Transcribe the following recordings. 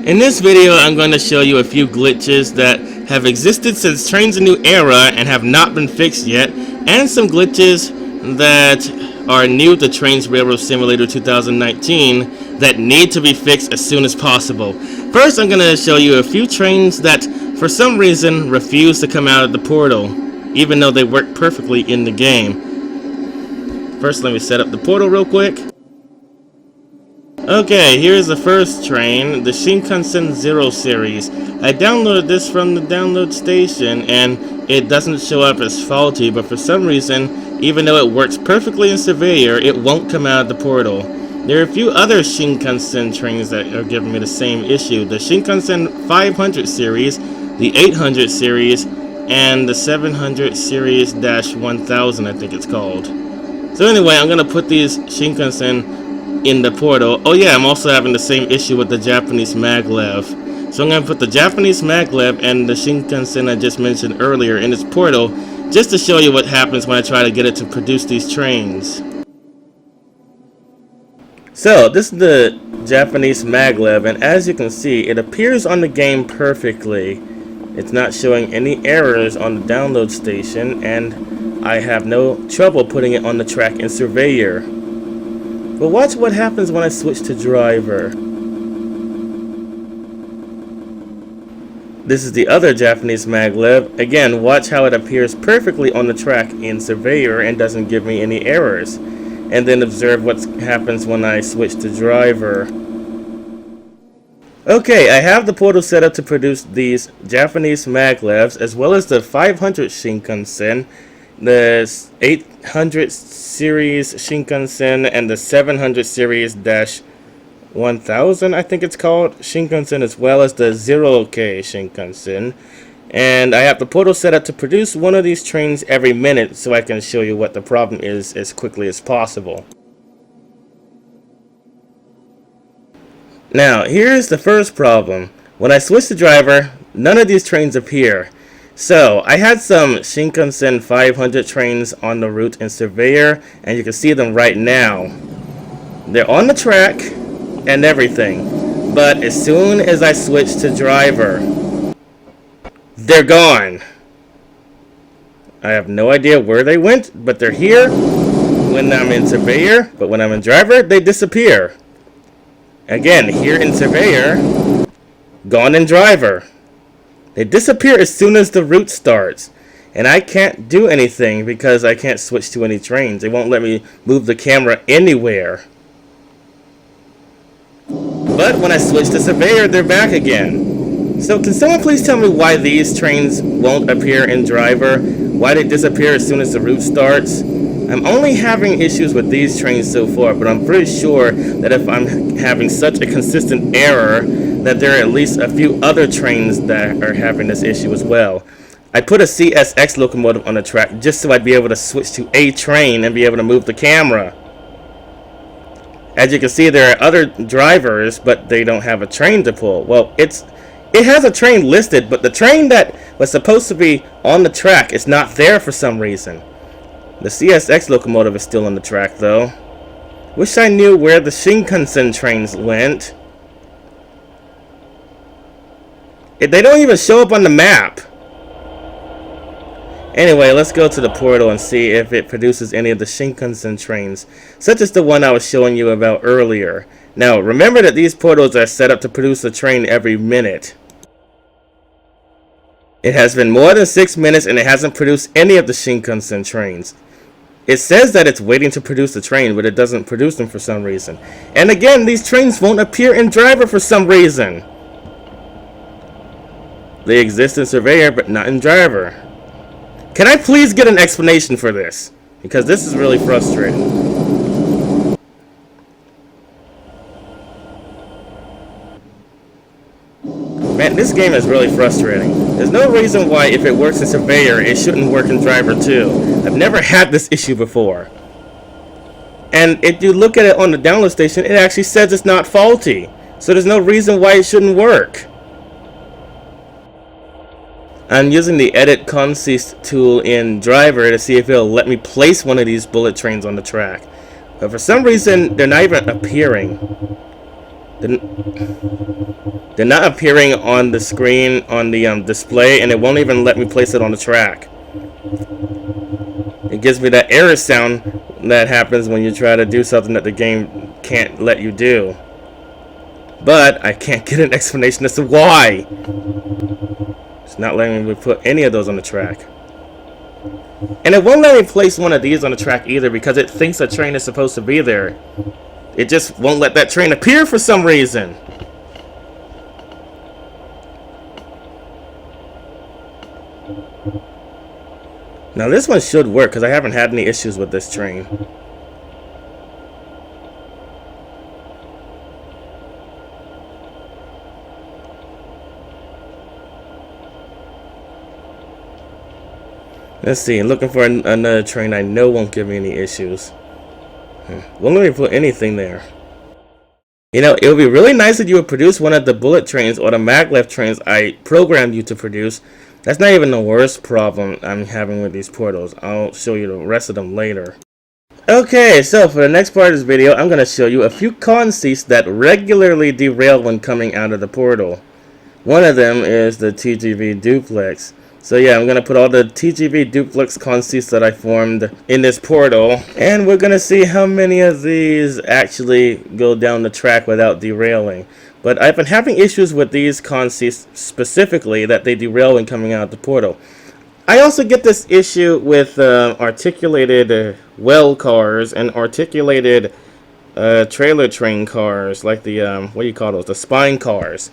In this video, I'm going to show you a few glitches that have existed since Trainz a New Era and have not been fixed yet, and some glitches that are new to Trainz Railroad Simulator 2019 that need to be fixed as soon as possible. First, I'm going to show you a few trains that, for some reason, refuse to come out of the portal, even though they work perfectly in the game. First, let me set up the portal real quick. Okay, here's the first train, the Shinkansen Zero series. I downloaded this from the download station and it doesn't show up as faulty, but for some reason, even though it works perfectly in Surveyor, it won't come out of the portal. There are a few other Shinkansen trains that are giving me the same issue. The Shinkansen 500 series, the 800 series, and the 700 series-1000, I think it's called. So anyway, I'm going to put these Shinkansen in the portal. Oh yeah, I'm also having the same issue with the Japanese maglev. So I'm going to put the Japanese maglev and the Shinkansen I just mentioned earlier in its portal, just to show you what happens when I try to get it to produce these trains. So this is the Japanese maglev, and as you can see, it appears on the game perfectly. It's not showing any errors on the download station, and I have no trouble putting it on the track in Surveyor. But watch what happens when I switch to driver. This is the other Japanese maglev. Again, watch how it appears perfectly on the track in Surveyor and doesn't give me any errors. And then observe what happens when I switch to driver. Okay, I have the portal set up to produce these Japanese maglevs as well as the 500 Shinkansen, the 800 series Shinkansen, and the 700 series-1000, I think it's called, Shinkansen, as well as the 0K Shinkansen. And I have the portal set up to produce one of these trains every minute so I can show you what the problem is as quickly as possible. Now, here's the first problem. When I switch to driver, none of these trains appear. So, I had some Shinkansen 500 trains on the route in Surveyor, and you can see them right now. They're on the track and everything, but as soon as I switch to driver, they're gone. I have no idea where they went, but they're here when I'm in Surveyor, but when I'm in driver, they disappear. Again, here in Surveyor, gone in driver. They disappear as soon as the route starts, and I can't do anything because I can't switch to any trains. They won't let me move the camera anywhere. But when I switch to Surveyor, they're back again. So can someone please tell me why these trains won't appear in driver? Why they disappear as soon as the route starts? I'm only having issues with these trains so far, but I'm pretty sure that if I'm having such a consistent error, that there are at least a few other trains that are having this issue as well. I put a CSX locomotive on the track just so I'd be able to switch to a train and be able to move the camera. As you can see, there are other drivers, but they don't have a train to pull. Well, it has a train listed, but the train that was supposed to be on the track is not there for some reason. The CSX locomotive is still on the track, though. Wish I knew where the Shinkansen trains went. They don't even show up on the map. Anyway, let's go to the portal and see if it produces any of the Shinkansen trains, such as the one I was showing you about earlier. Now, remember that these portals are set up to produce a train every minute. It has been more than 6 minutes and it hasn't produced any of the Shinkansen trains. It says that it's waiting to produce the train, but it doesn't produce them for some reason. And again, these trains won't appear in driver for some reason. They exist in Surveyor, but not in driver. Can I please get an explanation for this? Because this is really frustrating. Man, this game is really frustrating. There's no reason why, if it works in Surveyor, it shouldn't work in driver too. I've never had this issue before. And if you look at it on the download station, it actually says it's not faulty. So there's no reason why it shouldn't work. I'm using the edit consist tool in driver to see if it'll let me place one of these bullet trains on the track. But for some reason, they're not even appearing. They're not appearing on the screen on the display, and it won't even let me place it on the track. It gives me that error sound that happens when you try to do something that the game can't let you do. But I can't get an explanation as to why. It's not letting me put any of those on the track. And it won't let me place one of these on the track either because it thinks a train is supposed to be there. It just won't let that train appear for some reason. Now this one should work because I haven't had any issues with this train. Let's see, I'm looking for another train I know won't give me any issues. Won't let me put anything there. You know, it would be really nice if you would produce one of the bullet trains or the maglev trains I programmed you to produce. That's not even the worst problem I'm having with these portals. I'll show you the rest of them later. Okay, so for the next part of this video, I'm going to show you a few conceits that regularly derail when coming out of the portal. One of them is the TGV duplex. So yeah, I'm going to put all the TGV duplex conceits that I formed in this portal, and we're going to see how many of these actually go down the track without derailing. But I've been having issues with these conceits specifically, that they derail when coming out the portal. I also get this issue with articulated well cars and articulated trailer train cars, like the, what do you call those, the spine cars.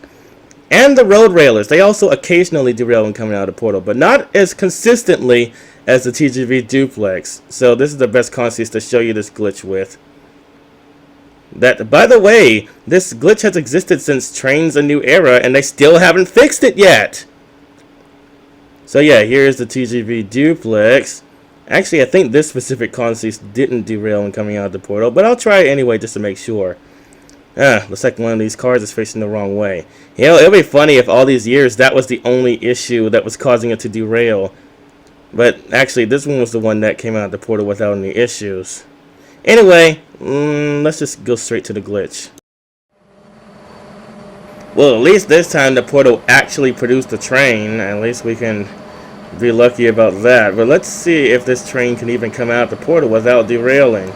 And the road railers, they also occasionally derail when coming out of the portal, but not as consistently as the TGV duplex. So this is the best conceits to show you this glitch with. That, by the way, this glitch has existed since Trainz a New Era, and they still haven't fixed it yet. So yeah, here's the TGV duplex. Actually, I think this specific conceit didn't derail when coming out of the portal, but I'll try it anyway just to make sure. Looks like one of these cars is facing the wrong way. You know, it would be funny if all these years that was the only issue that was causing it to derail. But actually, this one was the one that came out of the portal without any issues. Anyway, let's just go straight to the glitch. Well, at least this time the portal actually produced a train. At least we can be lucky about that. But let's see if this train can even come out the portal without derailing.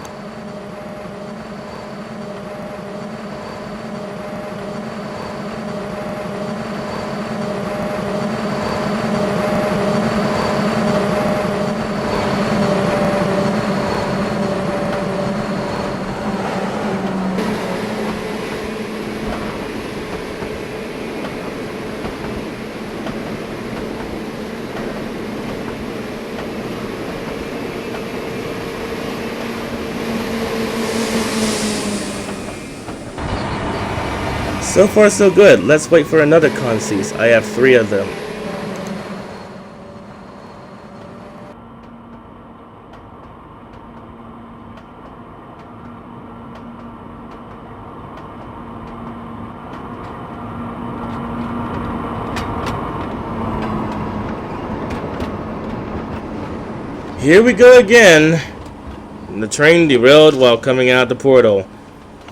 So far so good. Let's wait for another conceit. I have 3 of them. Here we go again. The train derailed while coming out the portal.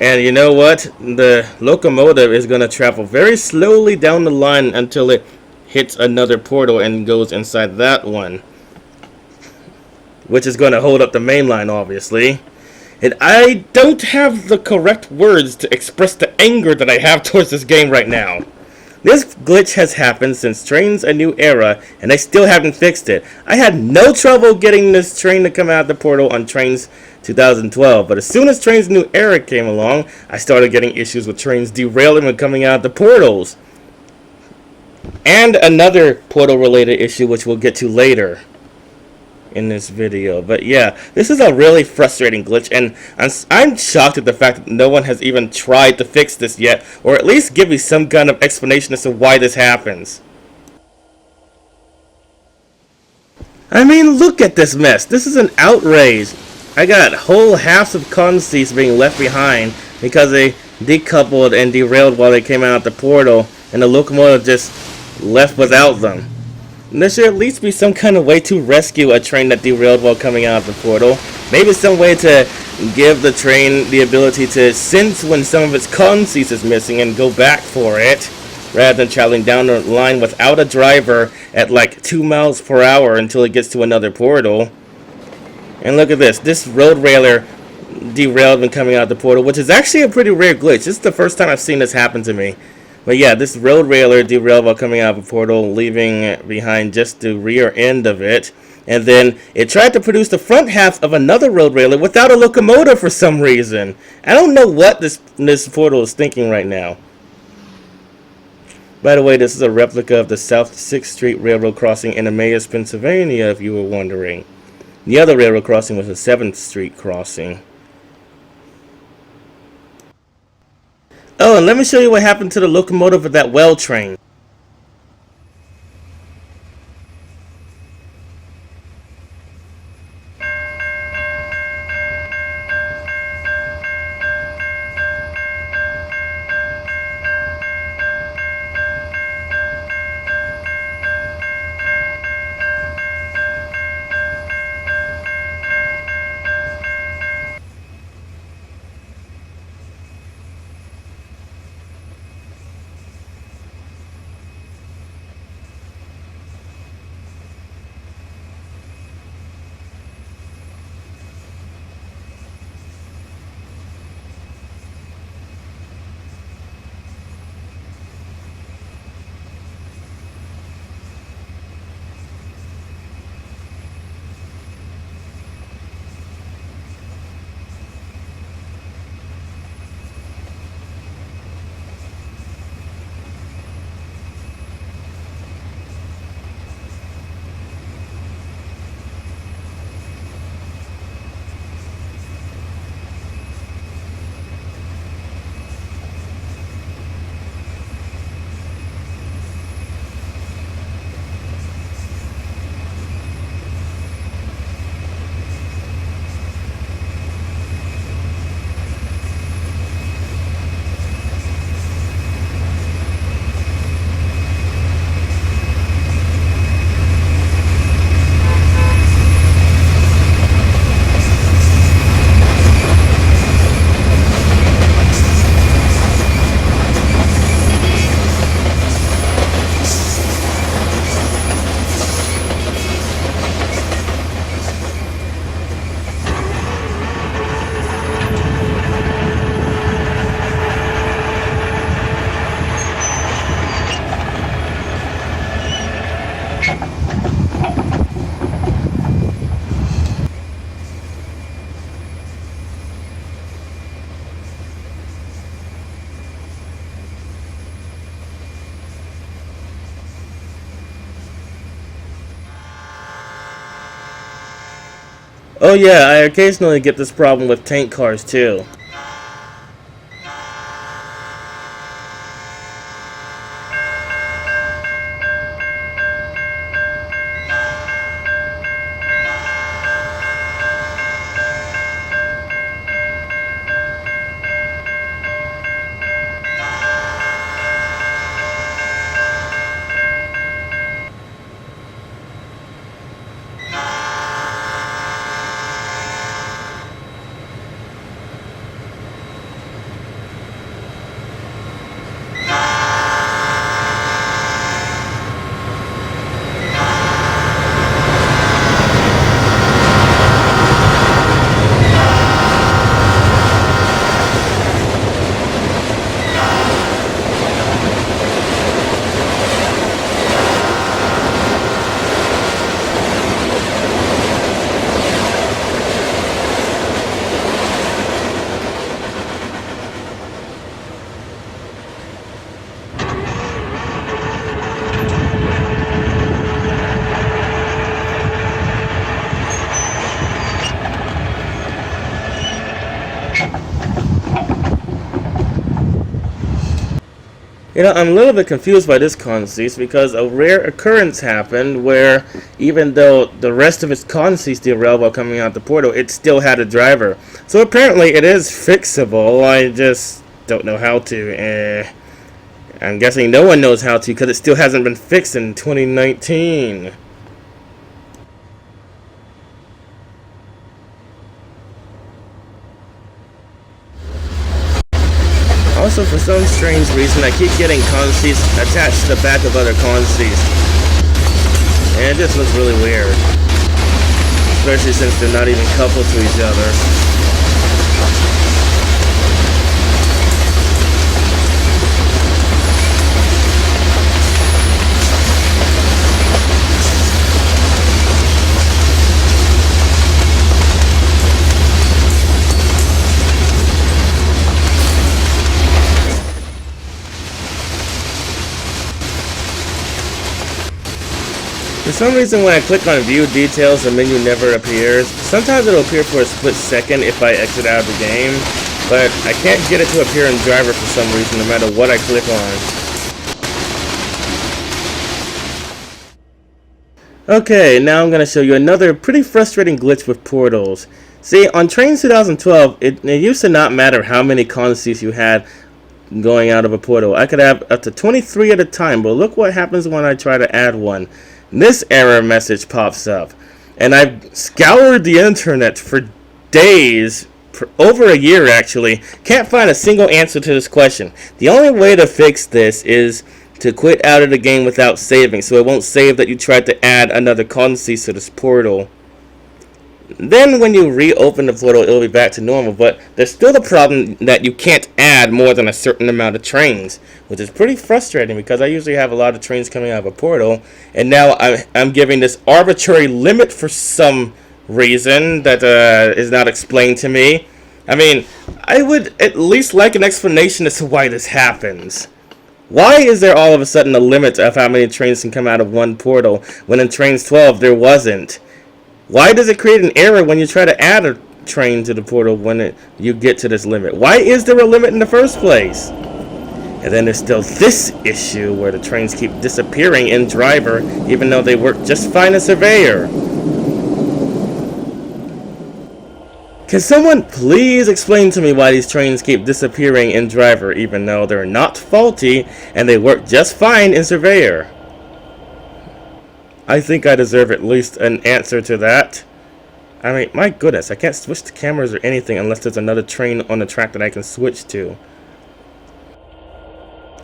And you know what? The locomotive is going to travel very slowly down the line until it hits another portal and goes inside that one, which is going to hold up the main line, obviously. And I don't have the correct words to express the anger that I have towards this game right now. This glitch has happened since Trainz a New Era, and they still haven't fixed it. I had no trouble getting this train to come out of the portal on Trainz 2012, but as soon as Trainz New Era came along, I started getting issues with trains derailing when coming out of the portals. And another portal-related issue, which we'll get to later in this video. But yeah, this is a really frustrating glitch, and I'm shocked at the fact that no one has even tried to fix this yet, or at least give me some kind of explanation as to why this happens. I mean, look at this mess. This is an outrage. I got whole halves of conceits being left behind because they decoupled and derailed while they came out the portal, and the locomotive just left without them. And there should at least be some kind of way to rescue a train that derailed while coming out of the portal. Maybe some way to give the train the ability to sense when some of its conceits is missing and go back for it, rather than traveling down the line without a driver at like 2 miles per hour until it gets to another portal. And look at this. This road railer derailed when coming out the portal, which is actually a pretty rare glitch. This is the first time I've seen this happen to me. But yeah, this road railer derailed while coming out of a portal, leaving behind just the rear end of it. And then it tried to produce the front half of another road railer without a locomotive for some reason. I don't know what this portal is thinking right now. By the way, this is a replica of the South 6th Street Railroad crossing in Emmaus, Pennsylvania, if you were wondering. The other railroad crossing was the 7th Street crossing. Oh, and let me show you what happened to the locomotive of that well train. Oh yeah, I occasionally get this problem with tank cars too. You know, I'm a little bit confused by this conceit because a rare occurrence happened where even though the rest of its conceit derailed while coming out the portal, it still had a driver. So apparently it is fixable, I just don't know how to. I'm guessing no one knows how to because it still hasn't been fixed in 2019. some strange reason, I keep getting consies attached to the back of other consies. And it just looks really weird. Especially since they're not even coupled to each other. For some reason, when I click on View Details, the menu never appears. Sometimes it'll appear for a split second if I exit out of the game, but I can't get it to appear in Driver for some reason, no matter what I click on. Okay, now I'm going to show you another pretty frustrating glitch with portals. See, on Trainz 2012, it used to not matter how many consies you had going out of a portal. I could have up to 23 at a time, but look what happens when I try to add one. This error message pops up, and I've scoured the internet for days, for over a year actually, can't find a single answer to this question. The only way to fix this is to quit out of the game without saving, so it won't save that you tried to add another consi to this portal. Then when you reopen the portal, it'll be back to normal, but there's still the problem that you can't add more than a certain amount of trains, which is pretty frustrating because I usually have a lot of trains coming out of a portal, and now I'm giving this arbitrary limit for some reason that is not explained to me. I mean, I would at least like an explanation as to why this happens. Why is there all of a sudden a limit of how many trains can come out of one portal when in Trainz 12 there wasn't? Why does it create an error when you try to add a train to the portal when you get to this limit? Why is there a limit in the first place? And then there's still this issue where the trains keep disappearing in Driver even though they work just fine in Surveyor. Can someone please explain to me why these trains keep disappearing in Driver even though they're not faulty and they work just fine in Surveyor? I think I deserve at least an answer to that. I mean, my goodness, I can't switch the cameras or anything unless there's another train on the track that I can switch to.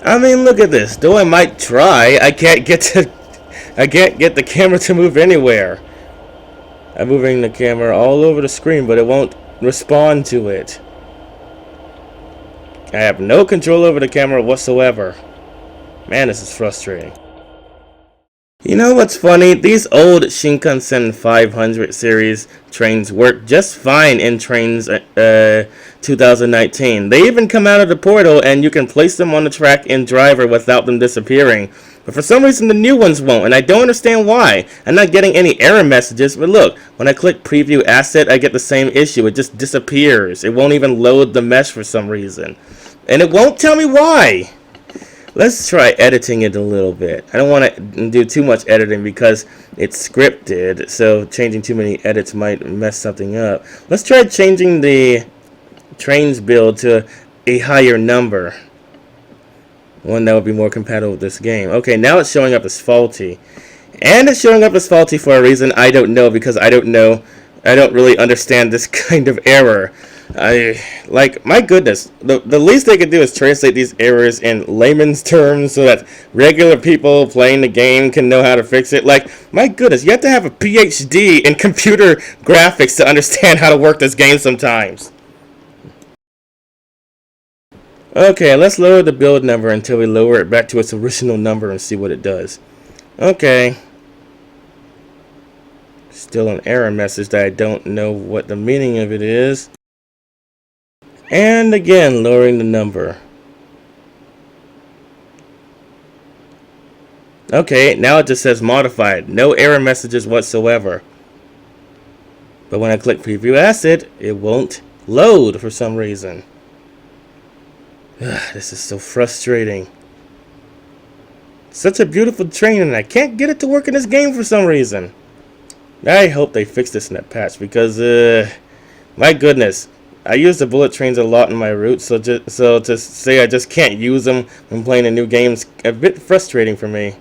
I mean, look at this. Though I might try, I can't get the camera to move anywhere. I'm moving the camera all over the screen, but it won't respond to it. I have no control over the camera whatsoever. Man, this is frustrating. You know what's funny? These old Shinkansen 500 series trains work just fine in Trainz 2019. They even come out of the portal and you can place them on the track in Driver without them disappearing. But for some reason the new ones won't, and I don't understand why. I'm not getting any error messages, but look, when I click Preview Asset, I get the same issue. It just disappears. It won't even load the mesh for some reason. And it won't tell me why. Let's try editing it a little bit. I don't want to do too much editing because it's scripted, so changing too many edits might mess something up. Let's try changing the trains build to a higher number. One that would be more compatible with this game. Okay, now it's showing up as faulty. And it's showing up as faulty for a reason I don't know, because I don't really understand this kind of error. My goodness, the least they could do is translate these errors in layman's terms so that regular people playing the game can know how to fix it. Like, my goodness, you have to have a PhD in computer graphics to understand how to work this game sometimes. Okay, let's lower the build number until we lower it back to its original number and see what it does. Okay. Still an error message that I don't know what the meaning of it is. And again, lowering the number. Okay, now it just says modified. No error messages whatsoever. But when I click Preview Asset, it won't load for some reason. This is so frustrating. Such a beautiful train and I can't get it to work in this game for some reason. I hope they fix this in that patch because, my goodness. I use the bullet trains a lot in my route, so to say I just can't use them when playing a new game is a bit frustrating for me.